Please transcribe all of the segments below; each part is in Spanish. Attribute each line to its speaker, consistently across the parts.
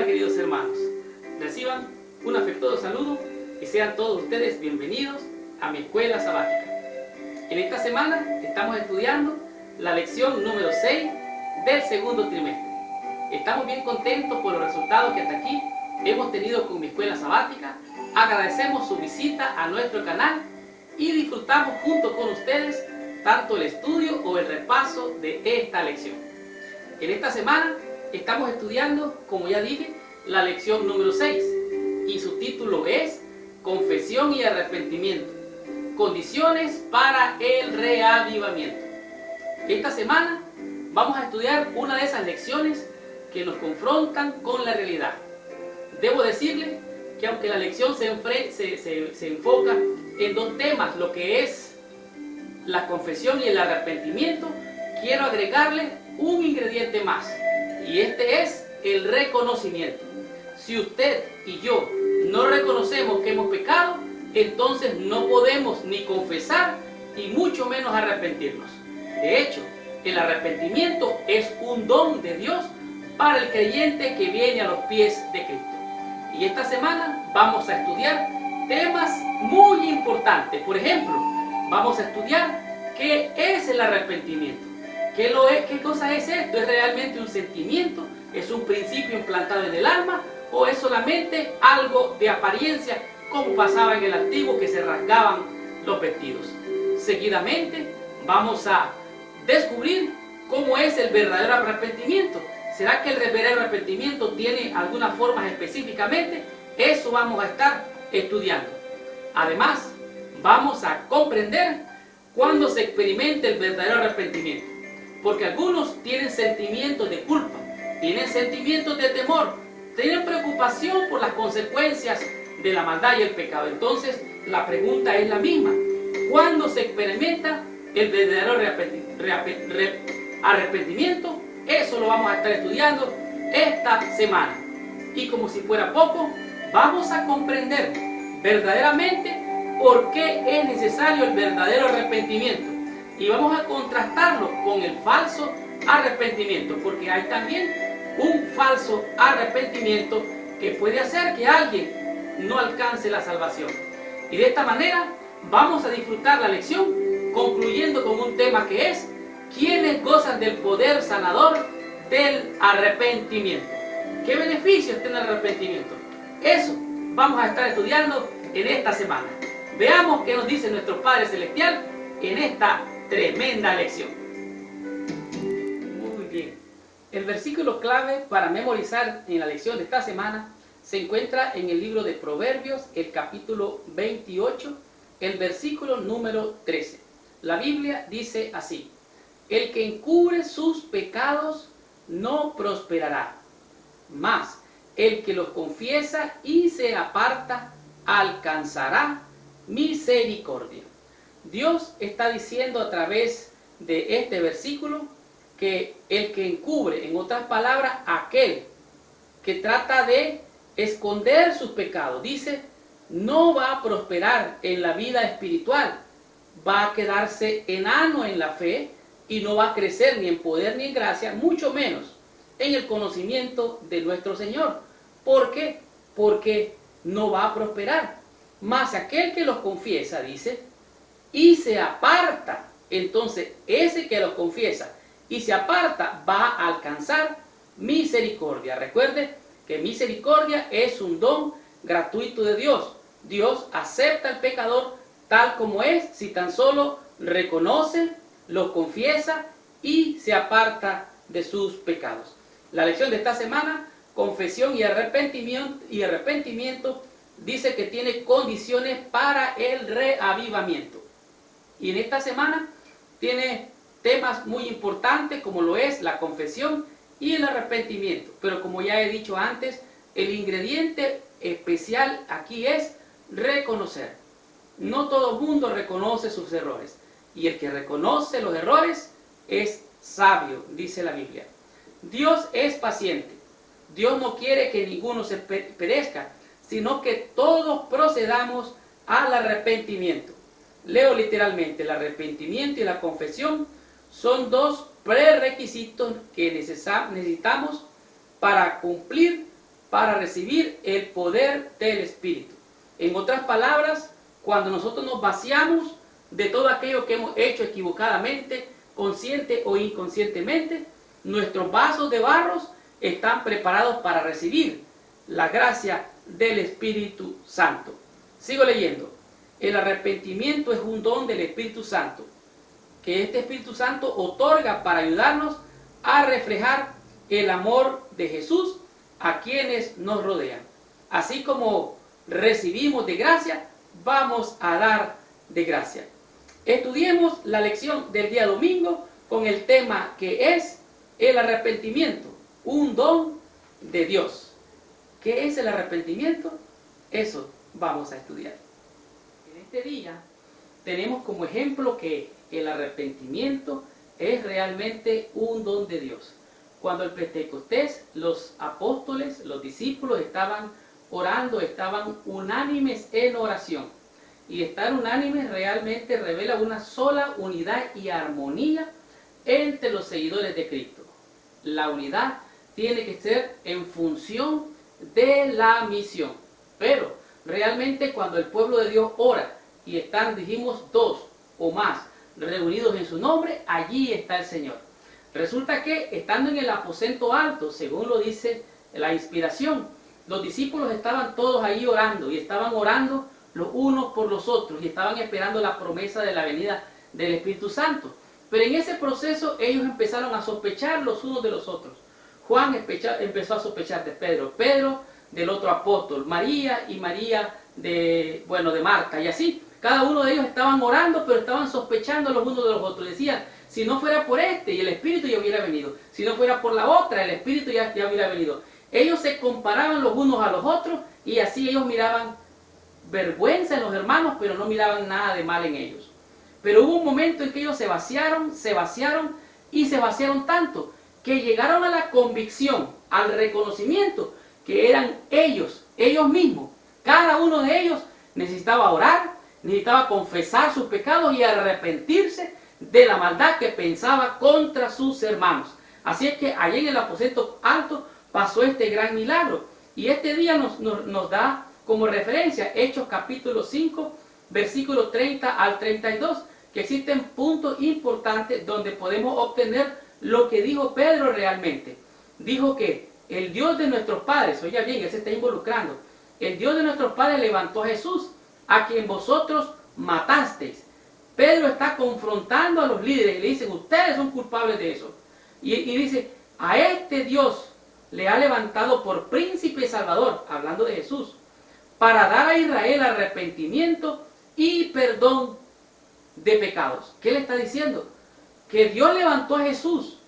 Speaker 1: queridos hermanos, reciban un afectuoso saludo y sean todos ustedes bienvenidos a mi escuela sabática. En esta semana estamos estudiando la lección número 6 del segundo trimestre. Estamos bien contentos por los resultados que hasta aquí hemos tenido con mi escuela sabática. Agradecemos su visita a nuestro canal y disfrutamos junto con ustedes tanto el estudio o el repaso de esta lección. En esta semana estamos estudiando, como ya dije, la lección número 6 y su título es Confesión y Arrepentimiento, condiciones para el reavivamiento. Esta semana vamos a estudiar una de esas lecciones que nos confrontan con la realidad. Debo decirle que aunque la lección se enfoca en dos temas, lo que es la confesión y el arrepentimiento, quiero agregarle un ingrediente más, y este es el reconocimiento. Si usted y yo no reconocemos que hemos pecado, entonces no podemos ni confesar y mucho menos arrepentirnos. De hecho, el arrepentimiento es un don de Dios para el creyente que viene a los pies de Cristo. Y esta semana vamos a estudiar temas muy importantes. Por ejemplo, vamos a estudiar qué es el arrepentimiento. ¿Qué cosa es esto? ¿Es realmente un sentimiento? ¿Es un principio implantado en el alma? ¿O es solamente algo de apariencia, como pasaba en el antiguo, que se rasgaban los vestidos? Seguidamente vamos a descubrir cómo es el verdadero arrepentimiento. ¿Será que el verdadero arrepentimiento tiene algunas formas específicamente? Eso vamos a estar estudiando. Además, vamos a comprender cuándo se experimenta el verdadero arrepentimiento. Porque algunos tienen sentimientos de culpa, tienen sentimientos de temor, tienen preocupación por las consecuencias de la maldad y el pecado. Entonces, la pregunta es la misma. ¿Cuándo se experimenta el verdadero arrepentimiento? Eso lo vamos a estar estudiando esta semana. Y como si fuera poco, vamos a comprender verdaderamente por qué es necesario el verdadero arrepentimiento. Y vamos a contrastarlo con el falso arrepentimiento, porque hay también un falso arrepentimiento que puede hacer que alguien no alcance la salvación. Y de esta manera vamos a disfrutar la lección, concluyendo con un tema que es ¿quiénes gozan del poder sanador del arrepentimiento? ¿Qué beneficios tiene el arrepentimiento? Eso vamos a estar estudiando en esta semana. Veamos qué nos dice nuestro Padre Celestial en esta tremenda lección. Muy bien. El versículo clave para memorizar en la lección de esta semana se encuentra en el libro de Proverbios, el capítulo 28, el versículo número 13. La Biblia dice así: el que encubre sus pecados no prosperará, mas el que los confiesa y se aparta alcanzará misericordia. Dios está diciendo a través de este versículo que el que encubre, en otras palabras, aquel que trata de esconder sus pecados, dice, no va a prosperar en la vida espiritual, va a quedarse enano en la fe y no va a crecer ni en poder ni en gracia, mucho menos en el conocimiento de nuestro Señor. ¿Por qué? Porque no va a prosperar. Mas aquel que los confiesa, dice, y se aparta, entonces ese que los confiesa y se aparta va a alcanzar misericordia. Recuerde que misericordia es un don gratuito de Dios. Dios acepta al pecador tal como es, si tan solo reconoce, lo confiesa y se aparta de sus pecados. La lección de esta semana, confesión y arrepentimiento, dice que tiene condiciones para el reavivamiento. Y en esta semana tiene temas muy importantes como lo es la confesión y el arrepentimiento. Pero como ya he dicho antes, el ingrediente especial aquí es reconocer. No todo el mundo reconoce sus errores. Y el que reconoce los errores es sabio, dice la Biblia. Dios es paciente. Dios no quiere que ninguno se perezca, sino que todos procedamos al arrepentimiento. Leo literalmente: el arrepentimiento y la confesión son dos prerequisitos que necesitamos para cumplir para recibir el poder del Espíritu. En otras palabras, cuando nosotros nos vaciamos de todo aquello que hemos hecho equivocadamente, consciente o inconscientemente, nuestros vasos de barros están preparados para recibir la gracia del Espíritu Santo. Sigo leyendo. El arrepentimiento es un don del Espíritu Santo, que este Espíritu Santo otorga para ayudarnos a reflejar el amor de Jesús a quienes nos rodean. Así como recibimos de gracia, vamos a dar de gracia. Estudiemos la lección del día domingo con el tema que es el arrepentimiento, un don de Dios. ¿Qué es el arrepentimiento? Eso vamos a estudiar. En este día tenemos como ejemplo que el arrepentimiento es realmente un don de Dios. Cuando el Pentecostés, los apóstoles, los discípulos estaban orando, estaban unánimes en oración. Y estar unánimes realmente revela una sola unidad y armonía entre los seguidores de Cristo. La unidad tiene que ser en función de la misión. Pero realmente cuando el pueblo de Dios ora y están, dijimos, dos o más reunidos en su nombre, allí está el Señor. Resulta que estando en el aposento alto, según lo dice la inspiración, los discípulos estaban todos ahí orando y estaban orando los unos por los otros y estaban esperando la promesa de la venida del Espíritu Santo. Pero en ese proceso ellos empezaron a sospechar los unos de los otros. Juan empezó a sospechar de Pedro, Pedro del otro apóstol, María y María de Marta, y así. Cada uno de ellos estaban orando, pero estaban sospechando los unos de los otros. Decían, si no fuera por este, y el Espíritu ya hubiera venido. Si no fuera por la otra, el Espíritu ya hubiera venido. Ellos se comparaban los unos a los otros, y así ellos miraban vergüenza en los hermanos, pero no miraban nada de mal en ellos. Pero hubo un momento en que ellos se vaciaron tanto, que llegaron a la convicción, al reconocimiento, que eran ellos mismos. Cada uno de ellos necesitaba orar, necesitaba confesar sus pecados y arrepentirse de la maldad que pensaba contra sus hermanos. Así es que allí en el aposento alto pasó este gran milagro. Y este día nos da como referencia Hechos capítulo 5, versículo 30 al 32, que existen puntos importantes donde podemos obtener lo que dijo Pedro realmente. Dijo que el Dios de nuestros padres, oiga bien, él se está involucrando, el Dios de nuestros padres levantó a Jesús, a quien vosotros matasteis. Pedro está confrontando a los líderes y le dicen, ustedes son culpables de eso. Y dice, a este Dios le ha levantado por príncipe y salvador, hablando de Jesús, para dar a Israel arrepentimiento y perdón de pecados. ¿Qué le está diciendo? Que Dios levantó a Jesús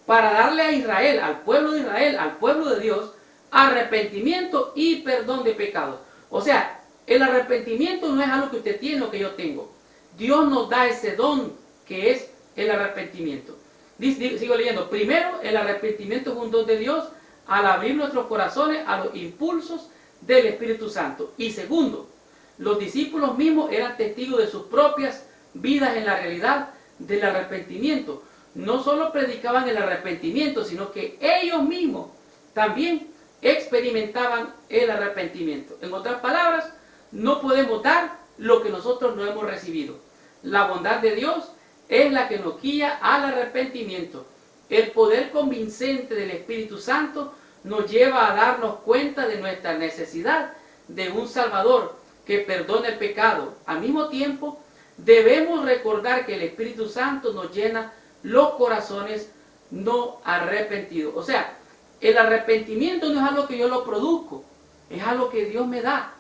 Speaker 1: para darle a Israel, al pueblo de Israel, al pueblo de Dios, arrepentimiento y perdón de pecados. O sea, el arrepentimiento no es algo que usted tiene o que yo tengo. Dios nos da ese don que es el arrepentimiento. Sigo leyendo. Primero, el arrepentimiento es un don de Dios al abrir nuestros corazones a los impulsos del Espíritu Santo. Y segundo, los discípulos mismos eran testigos de sus propias vidas en la realidad del arrepentimiento. No solo predicaban el arrepentimiento, sino que ellos mismos también experimentaban el arrepentimiento. En otras palabras, no podemos dar lo que nosotros no hemos recibido. La bondad de Dios es la que nos guía al arrepentimiento. El poder convincente del Espíritu Santo nos lleva a darnos cuenta de nuestra necesidad de un Salvador que perdone el pecado. Al mismo tiempo, debemos recordar que el Espíritu Santo nos llena los corazones no arrepentidos. O sea, el arrepentimiento no es algo que yo lo produzco, es algo que Dios me da,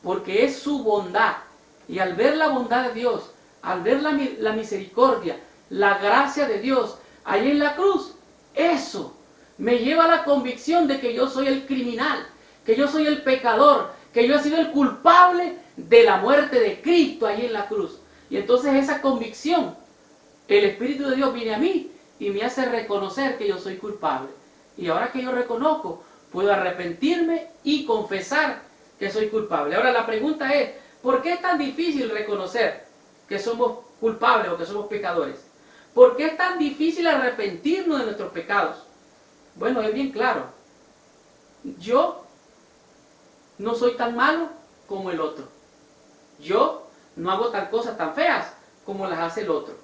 Speaker 1: porque es su bondad. Y al ver la bondad de Dios, al ver la misericordia, la gracia de Dios, allí en la cruz, eso me lleva a la convicción de que yo soy el criminal, que yo soy el pecador, que yo he sido el culpable de la muerte de Cristo allí en la cruz. Y entonces esa convicción, el Espíritu de Dios viene a mí y me hace reconocer que yo soy culpable. Y ahora que yo reconozco, puedo arrepentirme y confesar que soy culpable. Ahora la pregunta es, ¿por qué es tan difícil reconocer que somos culpables o que somos pecadores? ¿Por qué es tan difícil arrepentirnos de nuestros pecados? Bueno, es bien claro. Yo no soy tan malo como el otro. Yo no hago tan cosas tan feas como las hace el otro.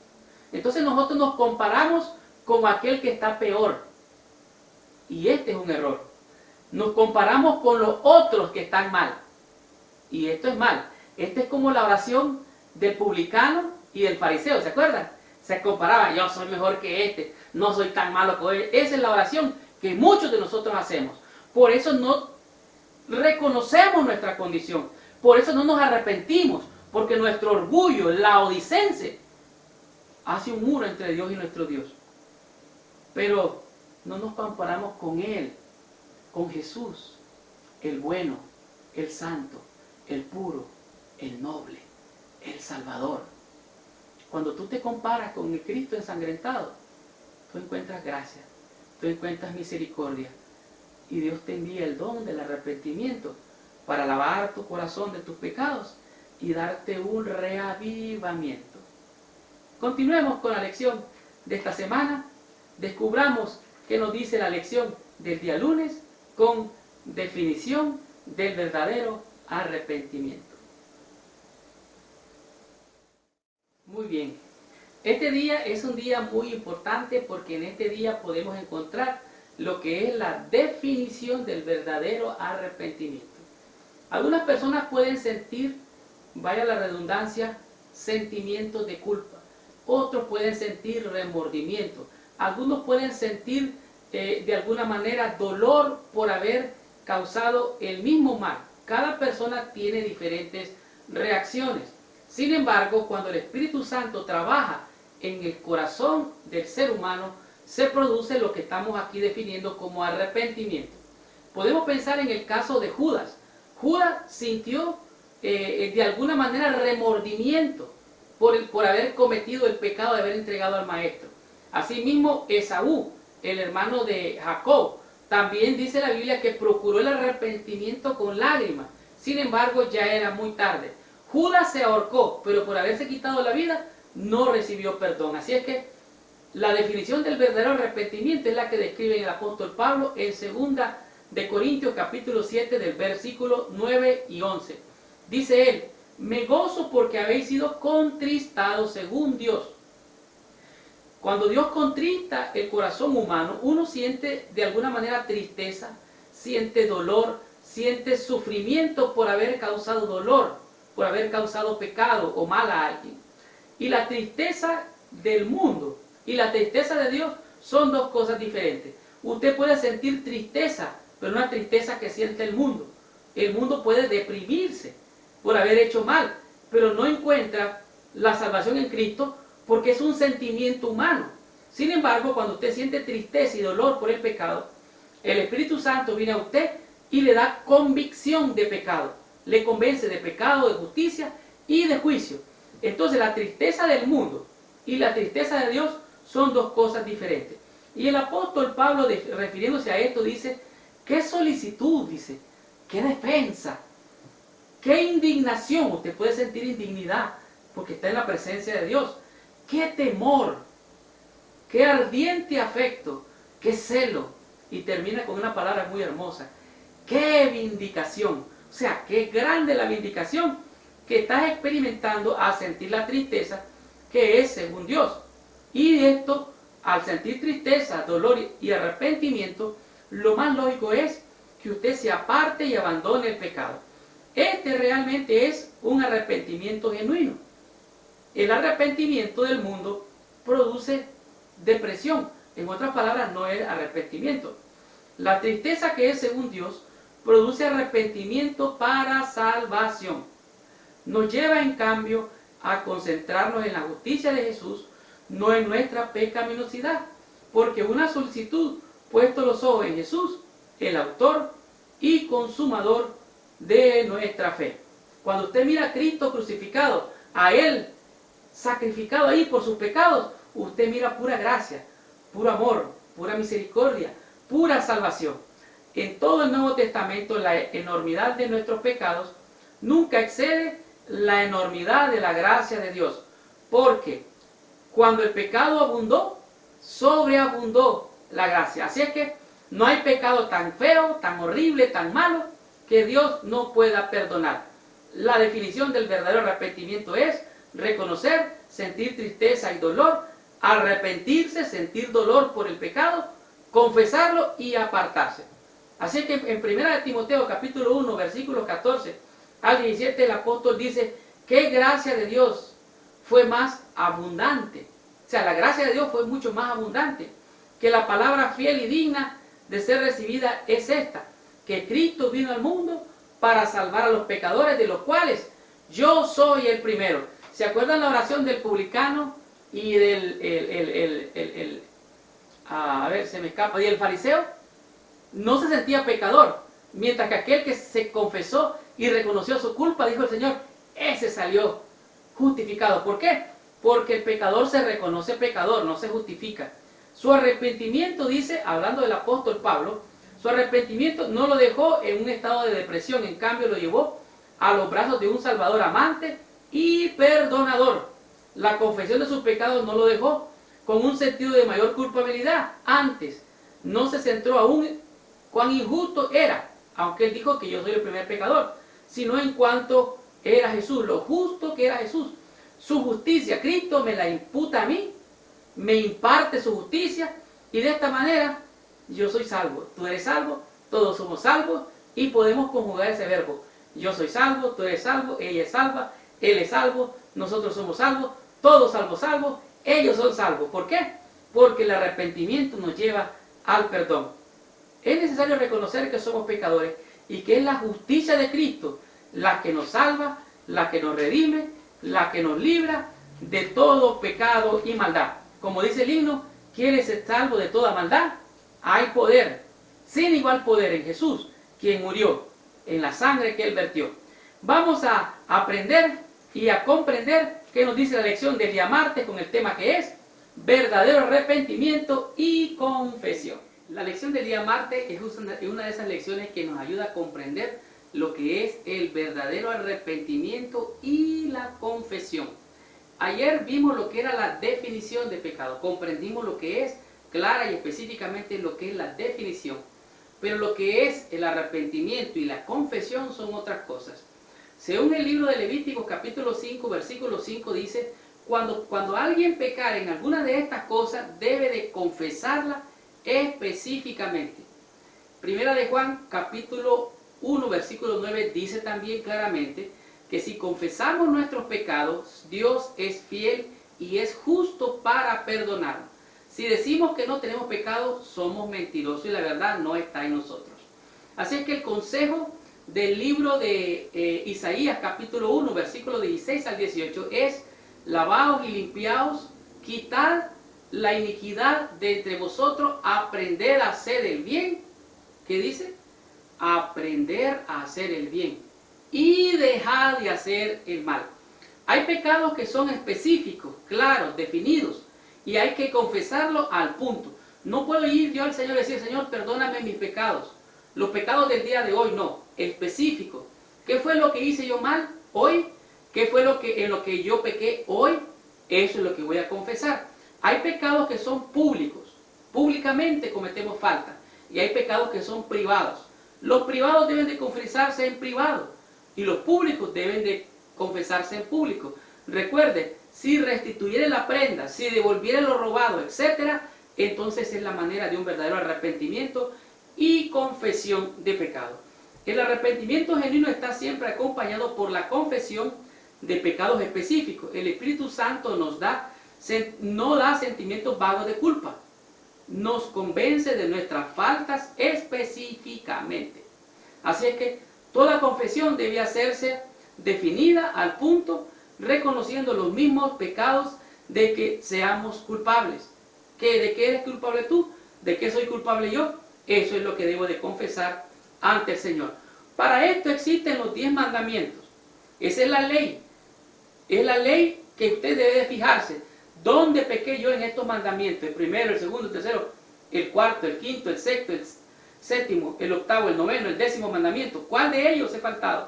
Speaker 1: Entonces nosotros nos comparamos con aquel que está peor. Y este es un error. Nos comparamos con los otros que están mal. Y esto es mal. Esta es como la oración del publicano y del fariseo, ¿se acuerdan? Se comparaba, yo soy mejor que este, no soy tan malo como él. Esa es la oración que muchos de nosotros hacemos. Por eso no reconocemos nuestra condición. Por eso no nos arrepentimos. Porque nuestro orgullo, la odicense, hace un muro entre Dios y nuestro Dios. Pero no nos comparamos con Él, con Jesús, el bueno, el santo, el puro, el noble, el Salvador. Cuando tú te comparas con el Cristo ensangrentado, tú encuentras gracia, tú encuentras misericordia. Y Dios te envía el don del arrepentimiento para lavar tu corazón de tus pecados y darte un reavivamiento. Continuemos con la lección de esta semana. Descubramos qué nos dice la lección del día lunes con definición del verdadero arrepentimiento. Muy bien. Este día es un día muy importante porque en este día podemos encontrar lo que es la definición del verdadero arrepentimiento. Algunas personas pueden sentir, vaya la redundancia, sentimientos de culpa. Otros pueden sentir remordimiento. Algunos pueden sentir de alguna manera dolor por haber causado el mismo mal. Cada persona tiene diferentes reacciones. Sin embargo, cuando el Espíritu Santo trabaja en el corazón del ser humano, se produce lo que estamos aquí definiendo como arrepentimiento. Podemos pensar en el caso de Judas. Judas sintió de alguna manera remordimiento por haber cometido el pecado de haber entregado al maestro. Asimismo, Esaú, el hermano de Jacob, también dice la Biblia que procuró el arrepentimiento con lágrimas. Sin embargo, ya era muy tarde. Judas se ahorcó, pero por haberse quitado la vida, no recibió perdón. Así es que la definición del verdadero arrepentimiento es la que describe el apóstol Pablo en 2 de Corintios capítulo 7 del versículo 9 y 11. Dice él, me gozo porque habéis sido contristados según Dios. Cuando Dios contrista el corazón humano, uno siente de alguna manera tristeza, siente dolor, siente sufrimiento por haber causado dolor, por haber causado pecado o mal a alguien. Y la tristeza del mundo y la tristeza de Dios son dos cosas diferentes. Usted puede sentir tristeza, pero una tristeza que siente el mundo. El mundo puede deprimirse por haber hecho mal, pero no encuentra la salvación en Cristo porque es un sentimiento humano. Sin embargo, cuando usted siente tristeza y dolor por el pecado, el Espíritu Santo viene a usted y le da convicción de pecado. Le convence de pecado, de justicia y de juicio. Entonces la tristeza del mundo y la tristeza de Dios son dos cosas diferentes. Y el apóstol Pablo, refiriéndose a esto, dice, qué solicitud, dice, qué defensa, qué indignación. Usted puede sentir indignidad porque está en la presencia de Dios. Qué temor, qué ardiente afecto, qué celo. Y termina con una palabra muy hermosa, qué vindicación. O sea, qué grande la vindicación que estás experimentando al sentir la tristeza que es según Dios. Y esto, al sentir tristeza, dolor y arrepentimiento, lo más lógico es que usted se aparte y abandone el pecado. Este realmente es un arrepentimiento genuino. El arrepentimiento del mundo produce depresión. En otras palabras, no es arrepentimiento. La tristeza que es según Dios produce arrepentimiento para salvación. Nos lleva en cambio a concentrarnos en la justicia de Jesús, no en nuestra pecaminosidad, porque una solicitud, puesto los ojos en Jesús, el autor y consumador de nuestra fe. Cuando usted mira a Cristo crucificado, a Él sacrificado ahí por sus pecados, usted mira pura gracia, puro amor, pura misericordia, pura salvación. En todo el Nuevo Testamento la enormidad de nuestros pecados nunca excede la enormidad de la gracia de Dios, porque cuando el pecado abundó, sobreabundó la gracia. Así es que no hay pecado tan feo, tan horrible, tan malo, que Dios no pueda perdonar. La definición del verdadero arrepentimiento es reconocer, sentir tristeza y dolor, arrepentirse, sentir dolor por el pecado, confesarlo y apartarse. Así que en 1 Timoteo capítulo 1, versículos 14 al 17, el apóstol dice que gracia de Dios fue más abundante. O sea, la gracia de Dios fue mucho más abundante. Que la palabra fiel y digna de ser recibida es esta, que Cristo vino al mundo para salvar a los pecadores, de los cuales yo soy el primero. ¿Se acuerdan la oración del publicano y del y el fariseo? No se sentía pecador, mientras que aquel que se confesó y reconoció su culpa, dijo el Señor, ese salió justificado. ¿Por qué? Porque el pecador se reconoce pecador, no se justifica. Su arrepentimiento, dice, hablando del apóstol Pablo, su arrepentimiento no lo dejó en un estado de depresión, en cambio lo llevó a los brazos de un Salvador amante y perdonador. La confesión de sus pecados no lo dejó con un sentido de mayor culpabilidad. Antes, no se centró aún cuán injusto era, aunque él dijo que yo soy el primer pecador, sino en cuanto era Jesús, lo justo que era Jesús. Su justicia, Cristo me la imputa a mí, me imparte su justicia, y de esta manera yo soy salvo, tú eres salvo, todos somos salvos, y podemos conjugar ese verbo. Yo soy salvo, tú eres salvo, ella es salva, él es salvo, nosotros somos salvos, todos salvos, ellos son salvos. ¿Por qué? Porque el arrepentimiento nos lleva al perdón. Es necesario reconocer que somos pecadores y que es la justicia de Cristo la que nos salva, la que nos redime, la que nos libra de todo pecado y maldad. Como dice el himno, ¿quieres ser salvo de toda maldad? Hay poder, sin igual poder en Jesús, quien murió en la sangre que él vertió. Vamos a aprender y a comprender qué nos dice la lección del día martes con el tema que es verdadero arrepentimiento y confesión. La lección del día martes es una de esas lecciones que nos ayuda a comprender lo que es el verdadero arrepentimiento y la confesión. Ayer vimos lo que era la definición de pecado, comprendimos lo que es clara y específicamente lo que es la definición, pero lo que es el arrepentimiento y la confesión son otras cosas. Según el libro de Levítico capítulo 5 versículo 5 dice, cuando alguien pecara en alguna de estas cosas debe de confesarla específicamente. Primera de Juan capítulo 1 versículo 9 dice también claramente que si confesamos nuestros pecados, Dios es fiel y es justo para perdonarnos. Si decimos que no tenemos pecado, somos mentirosos y la verdad no está en nosotros. Así es que el consejo del libro de Isaías capítulo 1 versículo 16 al 18 es: lavaos y limpiaos, quitad la iniquidad de entre vosotros, aprended a hacer el bien. ¿Qué dice? Aprender a hacer el bien y dejad de hacer el mal. Hay pecados que son específicos, claros, definidos, y hay que confesarlo al punto. No puedo ir yo al Señor y decir, Señor, perdóname mis pecados. Los pecados del día de hoy, no, específico. ¿Qué fue lo que hice yo mal hoy? ¿Qué fue en lo que yo pequé hoy? Eso es lo que voy a confesar. Hay pecados que son públicos, públicamente cometemos falta, y hay pecados que son privados. Los privados deben de confesarse en privado y los públicos deben de confesarse en público. Recuerde, si restituyere la prenda, si devolviere lo robado, etc., entonces es la manera de un verdadero arrepentimiento y confesión de pecado. El arrepentimiento genuino está siempre acompañado por la confesión de pecados específicos. El Espíritu Santo no da sentimientos vagos de culpa. Nos convence de nuestras faltas específicamente. Así es que toda confesión debe hacerse definida al punto, reconociendo los mismos pecados de que seamos culpables. ¿De qué eres culpable tú? ¿De qué soy culpable yo? Eso es lo que debo de confesar ante el Señor. Para esto existen los 10 mandamientos. Esa es la ley. Es la ley que usted debe de fijarse. ¿Dónde pequé yo en estos mandamientos? El primero, el segundo, el tercero, el cuarto, el quinto, el sexto, el séptimo, el octavo, el noveno, el 10º mandamiento. ¿Cuál de ellos he faltado?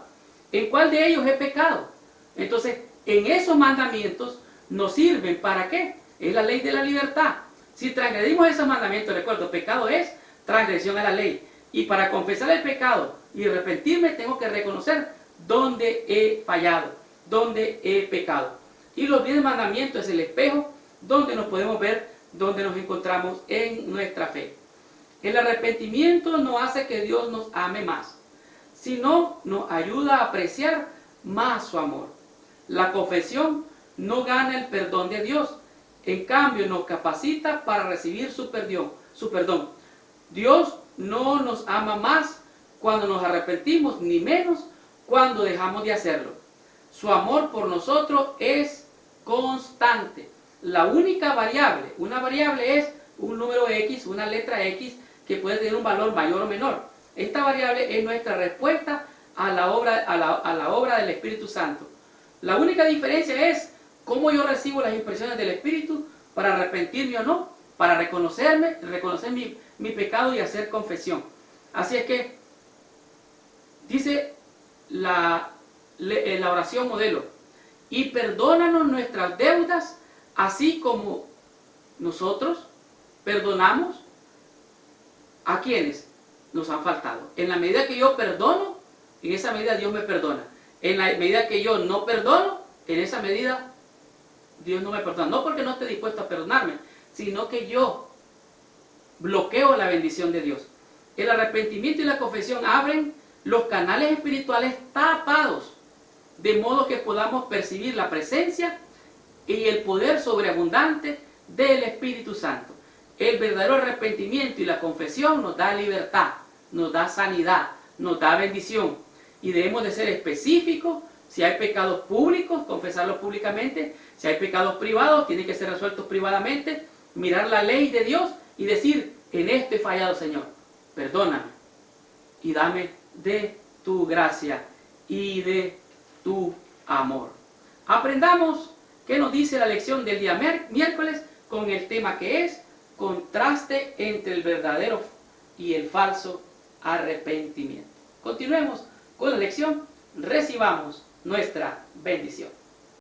Speaker 1: ¿En cuál de ellos he pecado? Entonces, en esos mandamientos nos sirven ¿para qué? Es la ley de la libertad. Si transgredimos esos mandamientos, recuerdo, pecado es transgresión a la ley. Y para confesar el pecado y arrepentirme, tengo que reconocer dónde he fallado, dónde he pecado. Y los 10 mandamientos es el espejo donde nos podemos ver, donde nos encontramos en nuestra fe. El arrepentimiento no hace que Dios nos ame más, sino nos ayuda a apreciar más su amor. La confesión no gana el perdón de Dios, en cambio nos capacita para recibir su perdón. Dios no nos ama más cuando nos arrepentimos, ni menos cuando dejamos de hacerlo. Su amor por nosotros es constante. La única variable, una variable es un número X, una letra X, que puede tener un valor mayor o menor. Esta variable es nuestra respuesta a la obra del Espíritu Santo. La única diferencia es cómo yo recibo las impresiones del Espíritu para arrepentirme o no, para reconocer mi pecado y hacer confesión. Así es que dice la oración modelo: y perdónanos nuestras deudas, así como nosotros perdonamos a quienes nos han faltado. En la medida que yo perdono, en esa medida Dios me perdona. En la medida que yo no perdono, en esa medida Dios no me perdona. No porque no esté dispuesto a perdonarme, sino que yo bloqueo la bendición de Dios. El arrepentimiento y la confesión abren los canales espirituales tapados, de modo que podamos percibir la presencia y el poder sobreabundante del Espíritu Santo. El verdadero arrepentimiento y la confesión nos da libertad, nos da sanidad, nos da bendición. Y debemos de ser específicos. Si hay pecados públicos, confesarlos públicamente. Si hay pecados privados, tienen que ser resueltos privadamente. Mirar la ley de Dios y decir: en esto he fallado, Señor, perdóname y dame de tu gracia y de tu amor. Aprendamos qué nos dice la lección del día miércoles con el tema que es contraste entre el verdadero y el falso arrepentimiento. Continuemos con la lección, recibamos nuestra bendición.